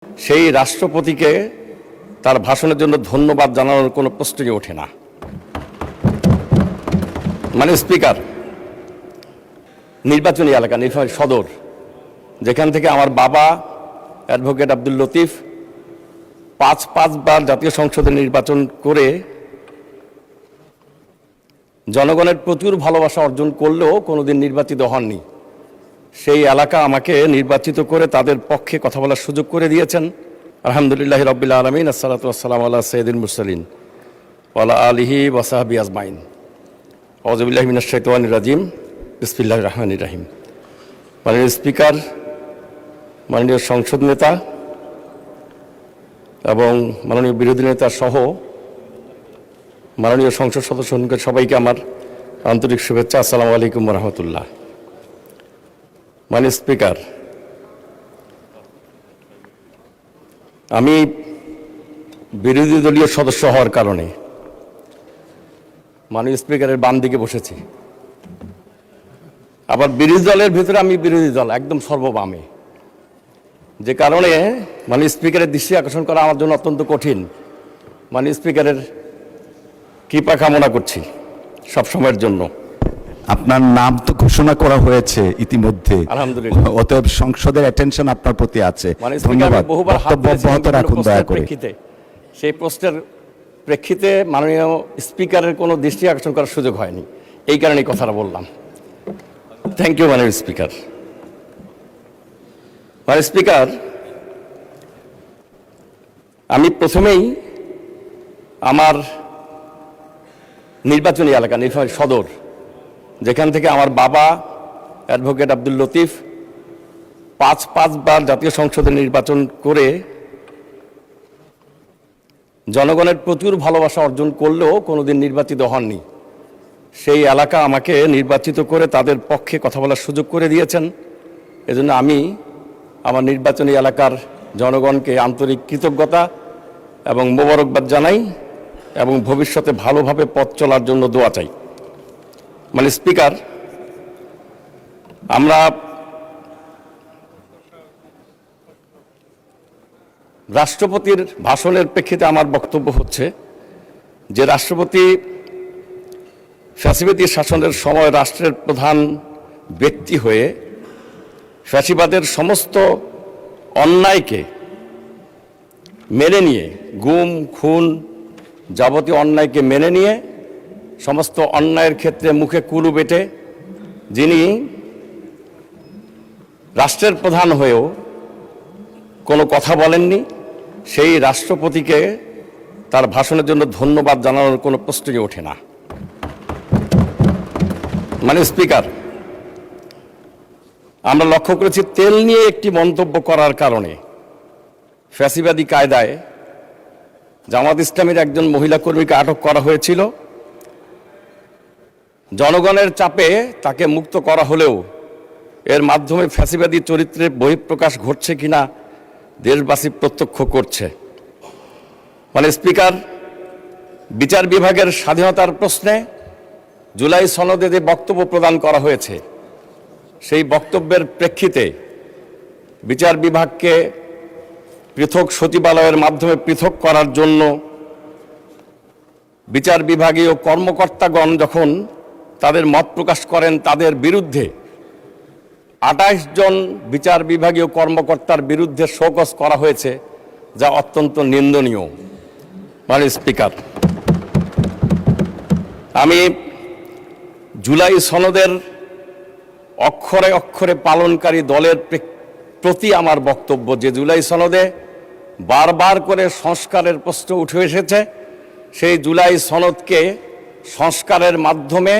সেই রাষ্ট্রপতিকে তার ভাষণের জন্য ধন্যবাদ জানানোর কোনো প্রশ্নই ওঠে না। মানে স্পিকার, নির্বাচনী এলাকা নীলফামারী সদর, যেখান থেকে আমার বাবা অ্যাডভোকেট আব্দুল লতিফ পাঁচবার জাতীয় সংসদে নির্বাচন করে জনগণের প্রচুর ভালোবাসা অর্জন করলেও কোনোদিন নির্বাচিত হননি। সেই এলাকা আমাকে নির্বাচিত করে তাদের পক্ষে কথা বলার সুযোগ করে দিয়েছেন। আলহামদুলিল্লাহ রাব্বিল আলামিন, আসসালাতু ওয়াসসালামু আলা সাইয়্যিদিল মুরসালিন ওয়া আলা আলিহি ওয়া সাহবিহি আজমাইন। আউযু বিল্লাহি মিনাশ শাইতানির রাজিম, বিসমিল্লাহির রহমানির রহিম। মাননীয় স্পিকার, মাননীয় সংসদ নেতা এবং মাননীয় বিরোধী নেতা সহ মাননীয় সংসদ সদস্যকে সবাইকে আমার আন্তরিক শুভেচ্ছা। আসসালামু আলাইকুম ওয়া রাহমাতুল্লাহ। মাননীয় স্পিকার, আমি বিরোধী দলীয় সদস্য হওয়ার কারণে মাননীয় স্পিকারের বাম দিকে বসেছি। আবার বিরোধী দলের ভিতরে আমি বিরোধী দল একদম সর্ববামে, যে কারণে মাননীয় স্পিকারের দৃষ্টি আকর্ষণ করা আমার জন্য অত্যন্ত কঠিন। মাননীয় স্পিকারের কৃপা কামনা করছি সব সময়ের জন্য। আপনার নাম তো ঘোষণা করা হয়েছে ইতিমধ্যে, আলহামদুলিল্লাহ। অতএব সংসদের অ্যাটেনশন আপনার প্রতি আছে। ধন্যবাদ। বহুবার বক্তব্য অব্যাহত রাখুন দয়া করে। সেই প্রশ্নের প্রেক্ষিতে মাননীয় স্পিকারের কোনো দৃষ্টি আকর্ষণ করার সুযোগ হয়নি, এই কারণে কথাটা বললাম। থ্যাংক ইউ মাননীয় স্পিকার। মাননীয় স্পিকার, আমি প্রথমেই আমার নির্বাচনী এলাকা নীলফামারী সদর, যেখান থেকে আমার বাবা অ্যাডভোকেট আব্দুল লতিফ পাঁচবার জাতীয় সংসদে নির্বাচন করে জনগণের প্রচুর ভালোবাসা অর্জন করলেও কোনোদিন নির্বাচিত হননি। সেই এলাকা আমাকে নির্বাচিত করে তাদের পক্ষে কথা বলার সুযোগ করে দিয়েছেন। এজন্য আমি আমার নির্বাচনী এলাকার জনগণকে আন্তরিক কৃতজ্ঞতা এবং মোবারকবাদ জানাই এবং ভবিষ্যতে ভালোভাবে পথ চলার জন্য দোয়া চাই। মানে স্পিকার, আমরা রাষ্ট্রপতির ভাষণের প্রেক্ষিতে আমার বক্তব্য হচ্ছে যে রাষ্ট্রপতি ফ্যাসিবাদী শাসনের সময় রাষ্ট্রের প্রধান ব্যক্তি হয়ে ফ্যাসিবাদের সমস্ত অন্যায়কে মেনে নিয়ে, গুম খুন যাবতীয় অন্যায়কে মেনে নিয়ে সমস্ত অন্যায়ের ক্ষেত্রে মুখে কুলু বেটে যিনি রাষ্ট্রের প্রধান হয়েও কোনো কথা বলেননি, সেই রাষ্ট্রপতিকে তার ভাষণের জন্য ধন্যবাদ জানানোর কোনো প্রশ্নই ওঠে না। মানে স্পিকার, আমরা লক্ষ্য করেছি তেল নিয়ে একটি মন্তব্য করার কারণে ফ্যাসিবাদী কায়দায় জামাত ইসলামের একজন মহিলা কর্মীকে আটক করা হয়েছিল। জনগণের চাপে তাকে মুক্ত করা হলেও এর মাধ্যমে ফ্যাসিবাদী চরিত্রের বহিঃপ্রকাশ ঘটছে কিনা দেশবাসী প্রত্যক্ষ করছে। মানে স্পিকার, বিচার বিভাগের স্বাধীনতার প্রশ্নে জুলাই সনদে যে বক্তব্য প্রদান করা হয়েছে, সেই বক্তব্যের প্রেক্ষিতে বিচার বিভাগকে পৃথক সচিবালয়ের মাধ্যমে পৃথক করার জন্য বিচার বিভাগীয় কর্মকর্তাগণ যখন তাদের মত প্রকাশ করেন, তাদের বিরুদ্ধে 28 জন বিচার বিভাগীয় কর্মকর্তার বিরুদ্ধে শোকজ করা হয়েছে, যা অত্যন্ত নিন্দনীয়। মানে স্পিকার, আমি জুলাই সনদের অক্ষরে অক্ষরে পালনকারী দলের প্রতি আমার বক্তব্য যে জুলাই সনদে বারবার করে সংস্কারের প্রশ্ন উঠে এসেছে, সেই জুলাই সনদকে সংস্কারের মাধ্যমে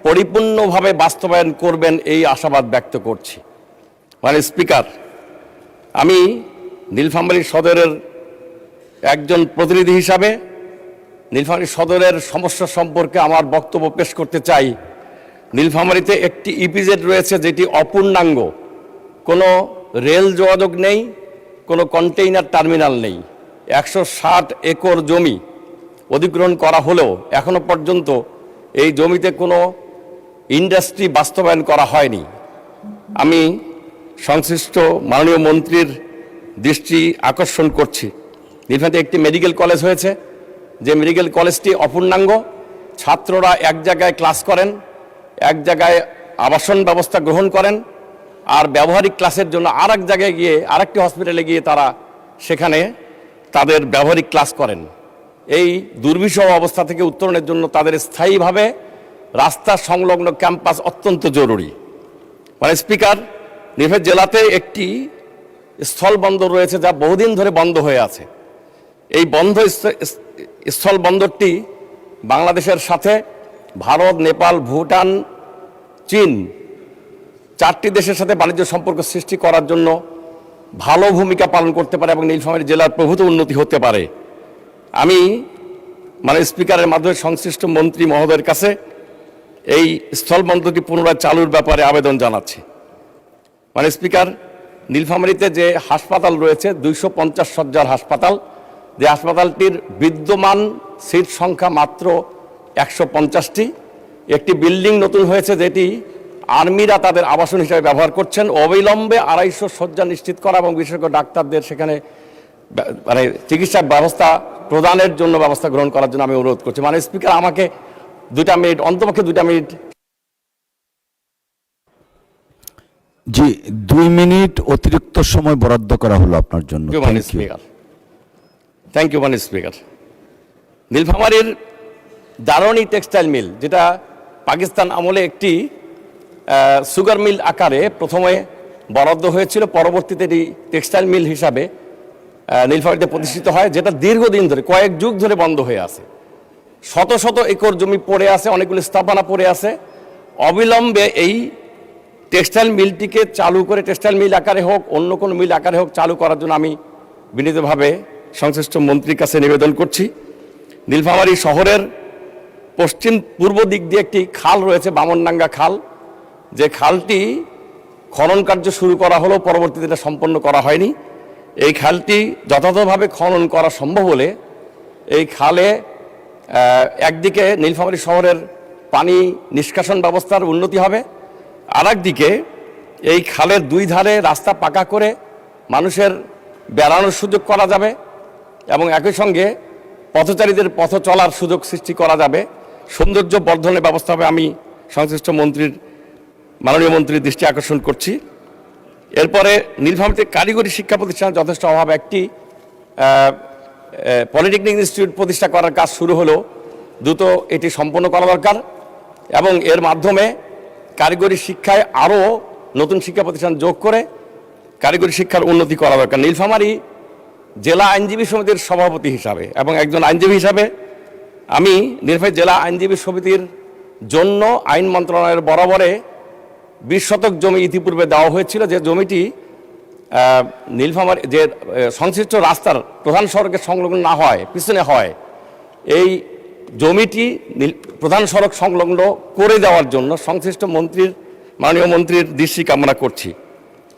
পরিপূর্ণভাবে বাস্তবায়ন করবেন এই আশাবাদ ব্যক্ত করছি। মানে স্পিকার, আমি নীলফামারী সদরের একজন প্রতিনিধি হিসাবে নীলফামারী সদরের সমস্যা সম্পর্কে আমার বক্তব্য পেশ করতে চাই। নীলফামারীতে একটি ইপিজেড রয়েছে যেটি অপূর্ণাঙ্গ, কোনো রেল যোগাযোগ নেই, কোনো কন্টেইনার টার্মিনাল নেই। 160 একর জমি অধিগ্রহণ করা হলেও এখনো পর্যন্ত এই জমিতে কোনো ইন্ডাস্ট্রি বাস্তবায়ন করা হয়নি। আমি সংশ্লিষ্ট মাননীয় মন্ত্রীর দৃষ্টি আকর্ষণ করছি। নীলফামারীতে একটি মেডিকেল কলেজ হয়েছে, যে মেডিকেল কলেজটি অপূর্ণাঙ্গ। ছাত্ররা এক জায়গায় ক্লাস করেন, এক জায়গায় আবাসন ব্যবস্থা গ্রহণ করেন, আর ব্যবহারিক ক্লাসের জন্য আর এক জায়গায় গিয়ে আরেকটি হসপিটালে গিয়ে তারা সেখানে তাদের ব্যবহারিক ক্লাস করেন। এই দুর্বিষহ অবস্থা থেকে উত্তরণের জন্য তাদের স্থায়ীভাবে রাস্তা সংলগ্ন ক্যাম্পাস অত্যন্ত জরুরি। মানে স্পিকার, নীলফামারী জেলাতে একটি স্থলবন্দর রয়েছে যা বহুদিন ধরে বন্ধ হয়ে আছে। এই বন্ধ স্থলবন্দরটি বাংলাদেশের সাথে ভারত, নেপাল, ভুটান, চীন চারটি দেশের সাথে বাণিজ্য সম্পর্ক সৃষ্টি করার জন্য ভালো ভূমিকা পালন করতে পারে এবং নীলফামারী জেলার প্রভূত উন্নতি হতে পারে। আমি স্পিকারের মাধ্যমে সংশ্লিষ্ট মন্ত্রী মহোদয়ের কাছে এই স্থলবন্দরটি পুনরায় চালুর ব্যাপারে আবেদন জানাচ্ছি। স্পিকার, নীলফামারীতে যে হাসপাতাল রয়েছে 250 শয্যার হাসপাতাল, যে হাসপাতালটির বিদ্যমান সিট সংখ্যা মাত্র 150টি। একটি বিল্ডিং নতুন হয়েছে যেটি আর্মিরা তাদের আবাসন হিসেবে ব্যবহার করছেন। অবিলম্বে 250 শয্যা নিশ্চিত করা এবং বিশেষজ্ঞ ডাক্তারদের সেখানে চিকিৎসা ব্যবস্থা প্রদানের জন্য ব্যবস্থা গ্রহণ করার জন্য আমি অনুরোধ করছি। স্পিকার, আমাকে 2 মিনিট, অন্তপক্ষে 2 মিনিট। জি, 2 মিনিট অতিরিক্ত সময় বরাদ্দ করা হলো আপনার জন্য। Thank you speaker. নীলফামারীর দারণী টেক্সটাইল মিল, যেটা পাকিস্তান আমলে একটি সুগার মিল আকারে প্রথমে বরাদ্দ হয়েছিল, পরবর্তীতে এটি টেক্সটাইল মিল হিসাবে নীলফামারীতে প্রতিষ্ঠিত হয়, যেটা দীর্ঘদিন ধরে কয়েক যুগ ধরে বন্ধ হয়ে আছে। শত শত একর জমি পড়ে আছে, অনেকগুলি স্থাপনা পড়ে আছে। অবিলম্বে এই টেক্সটাইল মিলটিকে চালু করে, টেক্সটাইল মিল আকারে হোক, অন্য কোনো মিল আকারে হোক, চালু করার জন্য আমি বিনীতভাবে সংশ্লিষ্ট মন্ত্রীর কাছে নিবেদন করছি। নীলফামারী শহরের পশ্চিম পূর্ব দিক দিয়ে একটি খাল রয়েছে, বামনডাঙ্গা খাল, যে খালটি খনন কার্য শুরু করা হলো, পরবর্তীতে এটা সম্পন্ন করা হয়নি। এই খালটি যথাযথভাবে খনন করা সম্ভব হলে এই খালে একদিকে নীলফামারী শহরের পানি নিষ্কাশন ব্যবস্থার উন্নতি হবে, আর একদিকে এই খালের 2 ধারে রাস্তা পাকা করে মানুষের বেড়ানোর সুযোগ করা যাবে এবং একই সঙ্গে পথচারীদের পথ চলার সুযোগ সৃষ্টি করা যাবে, সৌন্দর্য বর্ধনের ব্যবস্থা হবে। আমি সংশ্লিষ্ট মাননীয় মন্ত্রীর দৃষ্টি আকর্ষণ করছি। এরপরে নীলফামারীতে কারিগরি শিক্ষা প্রতিষ্ঠানের যথেষ্ট অভাব। একটি পলিটেকনিক ইনস্টিটিউট প্রতিষ্ঠা করার কাজ শুরু হলো, দ্রুত এটি সম্পন্ন করা দরকার এবং এর মাধ্যমে কারিগরি শিক্ষায় আরও নতুন শিক্ষা প্রতিষ্ঠান যোগ করে কারিগরি শিক্ষার উন্নতি করা দরকার। নীলফামারী জেলা আইনজীবী সমিতির সভাপতি হিসাবে এবং একজন আইনজীবী হিসাবে আমি নীলফামারী জেলা আইনজীবী সমিতির জন্য আইন মন্ত্রণালয়ের বরাবরে 20 শতক জমি ইতিপূর্বে দেওয়া হয়েছিল, যে জমিটি নীলফামারী যে সংশ্লিষ্ট রাস্তার প্রধান সড়কের সংলগ্ন না হয়, পিছনে হয়, এই জমিটি প্রধান সড়ক সংলগ্ন করে দেওয়ার জন্য সংশ্লিষ্ট মাননীয় মন্ত্রীর দৃষ্টি কামনা করছি।